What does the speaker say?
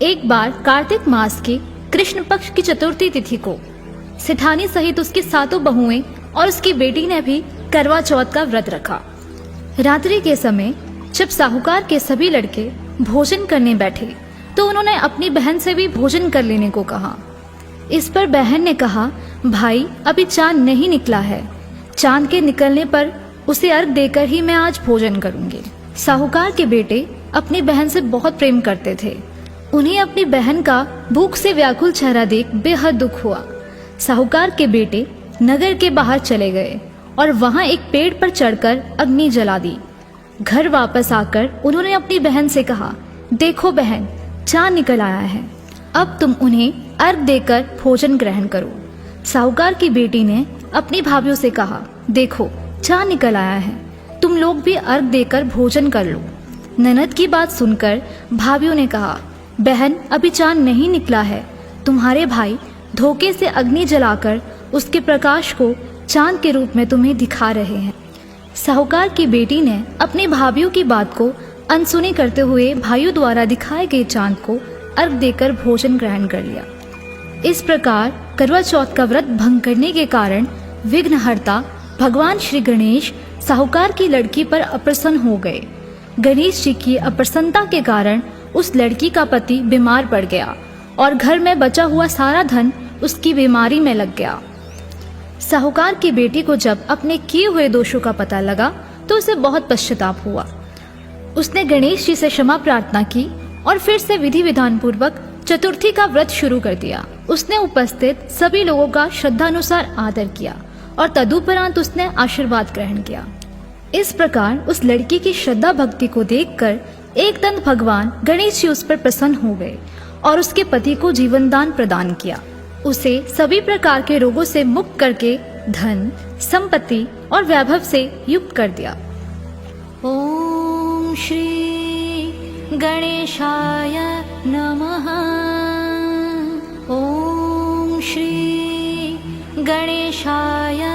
एक बार कार्तिक मास की कृष्ण पक्ष की चतुर्थी तिथि को सेठानी सहित उसकी सातों बहुएं और उसकी बेटी ने भी करवा चौथ का व्रत रखा। रात्रि के समय जब साहूकार के सभी लड़के भोजन करने बैठे तो उन्होंने अपनी बहन से भी भोजन कर लेने को कहा। इस पर बहन ने कहा, भाई अभी चांद नहीं निकला है, चांद के निकलने पर उसे अर्घ देकर ही मैं आज भोजन करूंगी। साहूकार के बेटे अपनी बहन से बहुत प्रेम करते थे। उन्हें अपनी बहन का भूख से व्याकुल चेहरा देख बेहद दुख हुआ। साहूकार के बेटे नगर के बाहर चले गए और वहां एक पेड़ पर चढ़कर अग्नि जला दी। घर वापस आकर उन्होंने अपनी बहन से कहा, देखो बहन, चांद निकल आया है, अब तुम उन्हें अर्घ देकर भोजन ग्रहण करो। साहूकार की बेटी ने अपनी भाभीयों से कहा, देखो चांद निकल आया है, तुम लोग भी अर्घ देकर भोजन कर लो। ननद की बात सुनकर भाभीयों ने कहा, बहन अभी चांद नहीं निकला है, तुम्हारे भाई धोखे से अग्नि जलाकर उसके प्रकाश को चांद के रूप में तुम्हें दिखा रहे हैं। साहूकार की बेटी ने अपनी भाभीयों की बात को अनसुनी करते हुए भाइयों द्वारा दिखाए गए चांद को अर्घ देकर भोजन ग्रहण कर लिया। इस प्रकार करवा चौथ का व्रत भंग करने के कारण विघ्नहर्ता भगवान श्री गणेश साहूकार की लड़की पर अप्रसन्न हो गए। गणेश जी की अप्रसन्नता के कारण उस लड़की का पति बीमार पड़ गया और घर में बचा हुआ सारा धन उसकी बीमारी में लग गया। साहूकार की बेटी को जब अपने किए हुए दोषों का पता लगा तो उसे बहुत पश्चाताप हुआ। उसने गणेश जी से क्षमा प्रार्थना की और फिर से विधि विधान पूर्वक चतुर्थी का व्रत शुरू कर दिया। उसने उपस्थित सभी लोगों का श्रद्धानुसार आदर किया और तदुपरांत उसने आशीर्वाद ग्रहण किया। इस प्रकार उस लड़की की श्रद्धा भक्ति को देखकर एकदंत भगवान गणेश जी उस पर प्रसन्न हो गए और उसके पति को जीवन दान प्रदान किया। उसे सभी प्रकार के रोगों से मुक्त करके धन, संपत्ति और वैभव से युक्त कर दिया। ओम श्री गणेशाय नमः। ओम श्री गणेशाय